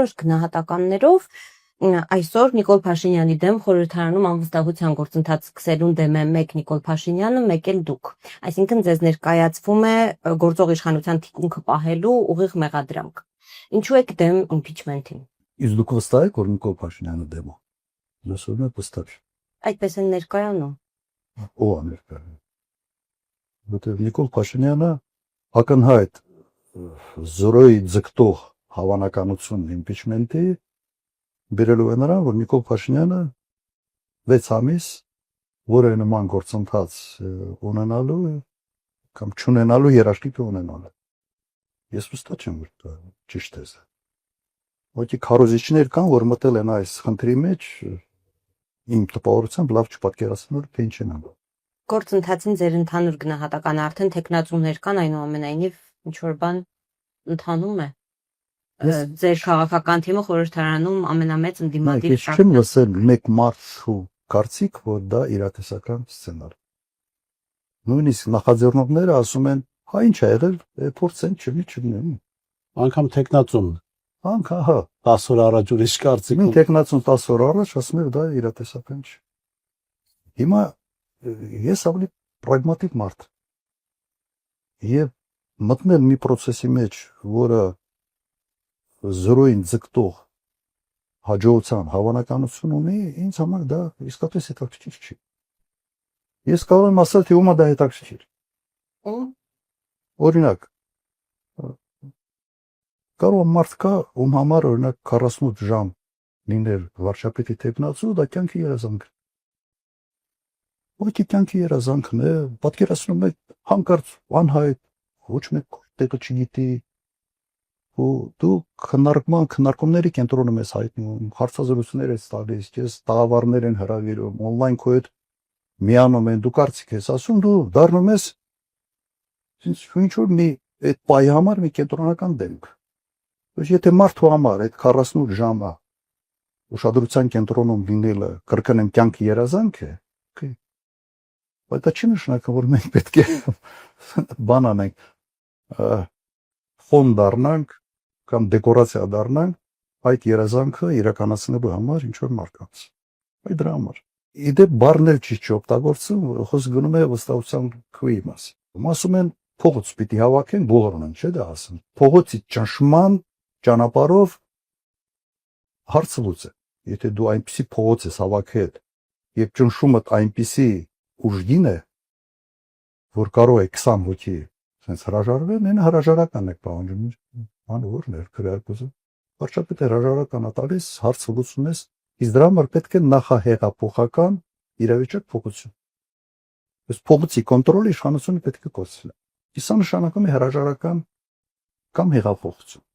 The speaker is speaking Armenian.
որոշ գնահատականներով այսօր Նիկոլ Փաշինյանի դեմ խորհրդարանում անվստահության գործընթաց սկսելուն դեմ է մեկ Նիկոլ Փաշինյանը, մեկ էլ դուք։ Այսինքն ձեզ ներկայացվում է գործող իշխանության թիկունքը պահելու ուղիղ մեղադրանք։ Ինչու եք դեմ իմպիչմենթին։ Իսկ դուք վստահ եք, որ Նիկոլ Փաշինյանը դեմ է։ Ես ուզում եմ վստահ։ Այդպես են ներկայանում։ Ո՞վ է ներկայանում։ Որտեղ Նիկոլ Փաշինյանը ակնհայտ զորոյի ձգտող հավանականություն իմպիչմենթի բերելու է նրան, որ Նիկոլ Փաշինյանը 6 ամիս որը նման գործընթաց ունենալու կամ չունենալու երաշխիք ունենալու։ Ես վստահ չեմ, որ դա ճիշտ է։ Ոչի քարոզիչներ կան, որ մտել են այս խնդրի մեջ, իմ տպավորությամբ լավ չպատկերացնում, որ թե ինչ են անում։ Գործընթացին ձեր ընդհանուր գնահատականը արդեն տեխնացուներ կան, այնուամենայնիվ ինչ որ բան ընթանում է։ Ձեր քաղաքական թիմը խորհրդարանում ամենամեծ ընդդիմադիր Ես չեմ լսել մեկ մարդու կարծիք, որ դա իրատեսական սցենար։ Նույնիսկ նախաձեռնողները ասում են, հա ինչ ա եղել, փորձենք չլինի։ Անկամ տեխնացուն Անկա, հա, 10 օր առաջ ուրիշ կարծիք մի տեխնացուն 10 օր առաջ ասում էր դա իրատեսական չէ։ Հիմա ես ավելի պրագմատիկ մարդ եւ մտնել մի process-ի մեջ, որը զրոյին ձգտող հաջողության հավանականություն ունի, ինձ համար դա իսկապես հետաքրքիր չի։ Ես կարող եմ ասել, թե ում է դա հետաքրքիր։ Օրինակ, կարող է մարդ կա, ում համար օրինակ 48 ժամ լիներ վարչապետի տեխնացու, դա կյանքի երազանք։ Ոքի կյանքի երազանքն է, պատկերացնում եք հանկարծ անհայտ, ոչ մեկ տեղը չգիտի, ու դու քննարկումների կենտրոնում ես հայտնում, հարցազրույցներ ես տալիս, ես տաղավարներ են հրավիրում, on-line քո հետ միանում են, դու կարծիք ես ասում, դու դառնում ես ինչ որ մի այդ պայի համար մի կենտրոնական դեմք։ Եթե մարդու համար այդ 48 ժամը ուշադրության կենտրոնում լինելը կրկնեմ կյանքի երազանք է, բայց դա չի նշանակում, որ մենք պետք է բան անենք, ֆոն դառնանք կամ դեկորացիա դառնանք այդ երազանքը իրականացնելու համար ինչ որ մարդկանց։ Այդ դրա համար։ Իդեպ բառներ չի օգտագործում, խոսք գնում է վստահության քույի մասին։ Ասում են փողոց պիտի հավաքեն, բոլորն են, չէ՞ դա ասում։ Փողոցի ճնշման ճանապարհով հարցը լուծը։ Եթե դու այնպեսի փողոց ես հավաքել եւ ճնշումդ այնպեսի ուժգին է, որ կարող է 20 հոգի sense հրաժարվել, այն հրաժարական է պահանջում։ Անորն է քրեարկուզը։ Վարչապետը հրաժարական է տալիս, հարցը լուծում ես, իսկ դրա համար պետք է նախահեղափոխական իրավիճակ փոխություն։ Այս փողոցի կոնտրոլը իշխանությունը պետք է կոչվի։ Իսկ սա նշանակում է հրաժարական կամ հեղափոխություն։